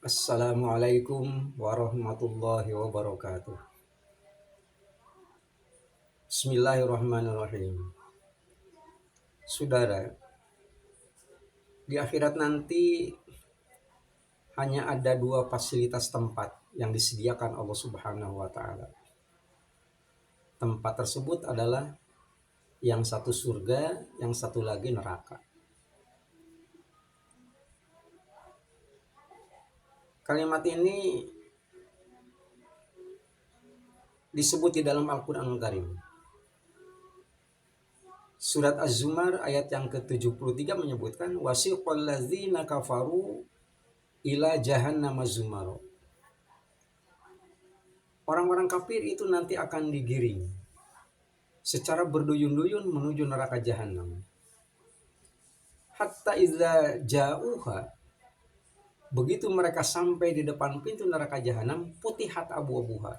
Assalamualaikum warahmatullahi wabarakatuh. Bismillahirrahmanirrahim. Saudara, di akhirat nanti hanya ada dua fasilitas tempat yang disediakan Allah Subhanahu wa taala. Tempat tersebut adalah yang satu surga, yang satu lagi neraka. Kalimat ini disebut di dalam Al-Qur'anul Karim. Surat Az-Zumar ayat yang ke-73 menyebutkan wasiqal ladzina kafaru ila jahannam zumaro. Orang-orang kafir itu nanti akan digiring secara berduyun-duyun menuju neraka jahanam. Hatta idza ja'uha, begitu mereka sampai di depan pintu neraka jahanam, putihat abu-abuha.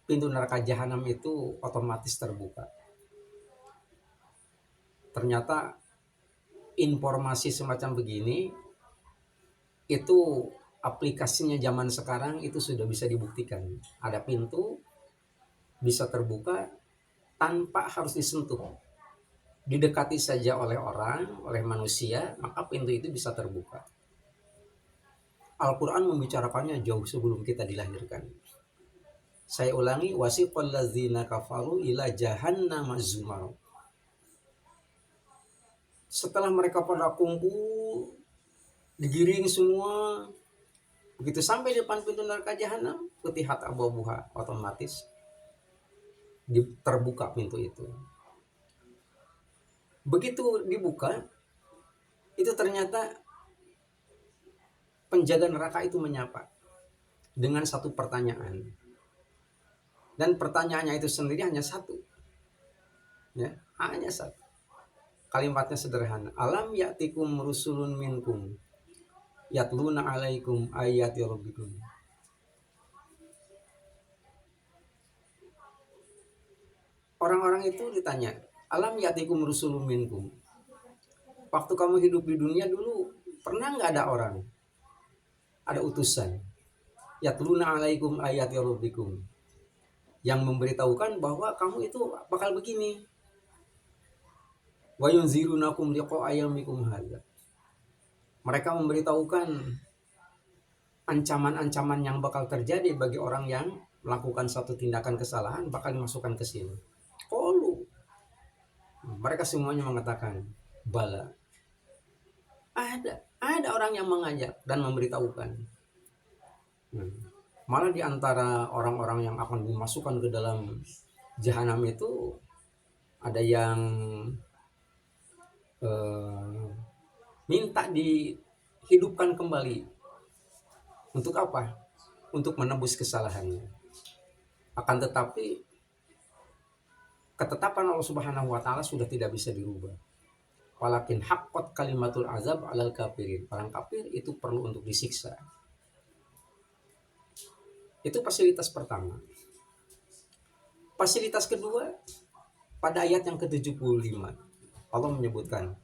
Pintu neraka jahanam itu otomatis terbuka. Ternyata informasi semacam begini itu aplikasinya zaman sekarang itu sudah bisa dibuktikan. Ada pintu bisa terbuka tanpa harus disentuh. Didekati saja oleh orang, oleh manusia, maka pintu itu bisa terbuka. Al-Quran membicarakannya jauh sebelum kita dilahirkan. Saya ulangi, wasiqal ladzina kafaru ila jahannam zumar. Setelah mereka pada kumpul, digiring semua, begitu sampai di depan pintu neraka jahanam, putihat abu-abuha, otomatis terbuka pintu itu. Begitu dibuka, itu ternyata penjaga neraka itu menyapa dengan satu pertanyaan. Dan pertanyaannya itu sendiri hanya satu. Ya, hanya satu. Kalimatnya sederhana. Alam ya'tikum rusulun minkum yatluna alaikum ayati rabbikum. Orang-orang itu ditanya, alam ya'tikum rusulun minkum. Waktu kamu hidup di dunia dulu, pernah nggak ada orang? Ada utusan. Yatluna alaikum ayati rabbikum. Yang memberitahukan bahwa kamu itu bakal begini. Wa yunzirunakum liqa'a yaumikum hadza. Mereka memberitahukan ancaman-ancaman yang bakal terjadi bagi orang yang melakukan satu tindakan kesalahan bakal dimasukkan ke sini. Qalu. Mereka semuanya mengatakan, bala. Ada orang yang mengajak dan memberitahukan. Malah di antara orang-orang yang akan dimasukkan ke dalam jahanam itu ada yang minta dihidupkan kembali. Untuk apa? Untuk menebus kesalahannya. Akan tetapi ketetapan Allah Subhanahu wa taala sudah tidak bisa dirubah. Walakin haqqat kalimatul azab alal kafirin. Orang kafir itu perlu untuk disiksa. Itu fasilitas pertama. Fasilitas kedua pada ayat yang ke-75. Allah menyebutkan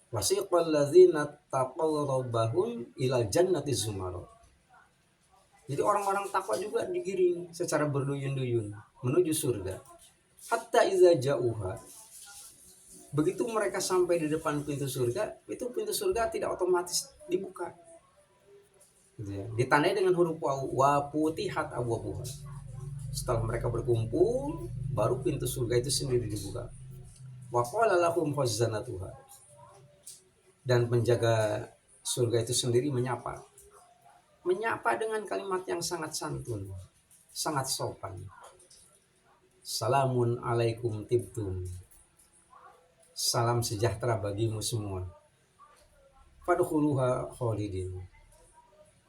wasiqal ladzina taqaw rabbahum ila jannati zumar. Jadi orang-orang takwa juga digiring secara berduyun-duyun menuju surga. Hatta iza ja'uha, begitu mereka sampai di depan pintu surga, itu pintu surga tidak otomatis dibuka. Gitu ya. Ditandai dengan huruf wa putihat abwabuha. Setelah mereka berkumpul, baru pintu surga itu sendiri dibuka. Wa qala lahum khazanatuha. Dan penjaga surga itu sendiri menyapa. Menyapa dengan kalimat yang sangat santun, sangat sopan. Salamun alaikum tibtum. Salam sejahtera bagimu semua. Fadkhuluha khalidin.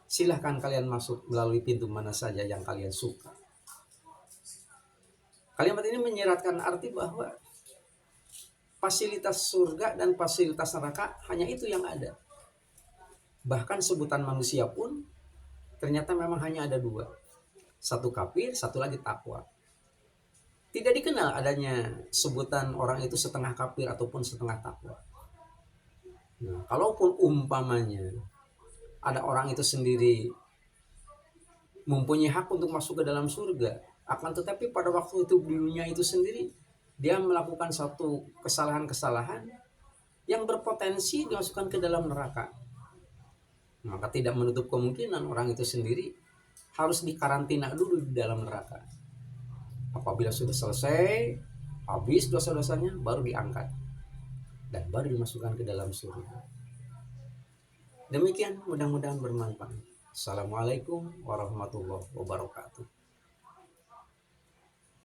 Silahkan kalian masuk melalui pintu mana saja yang kalian suka. Kalimat ini menyiratkan arti bahwa fasilitas surga dan fasilitas neraka hanya itu yang ada. Bahkan sebutan manusia pun ternyata memang hanya ada dua. Satu kafir, satu lagi takwa. Tidak dikenal adanya sebutan orang itu setengah kafir ataupun setengah takwa. Nah, kalaupun umpamanya ada orang itu sendiri mempunyai hak untuk masuk ke dalam surga, akan tetapi pada waktu itu dulunya itu sendiri dia melakukan satu kesalahan-kesalahan yang berpotensi dimasukkan ke dalam neraka, maka tidak menutup kemungkinan orang itu sendiri harus dikarantina dulu di dalam neraka. Apabila sudah selesai, habis dosa-dosanya, baru diangkat dan baru dimasukkan ke dalam surga. Demikian, mudah-mudahan bermanfaat. Assalamualaikum warahmatullahi wabarakatuh.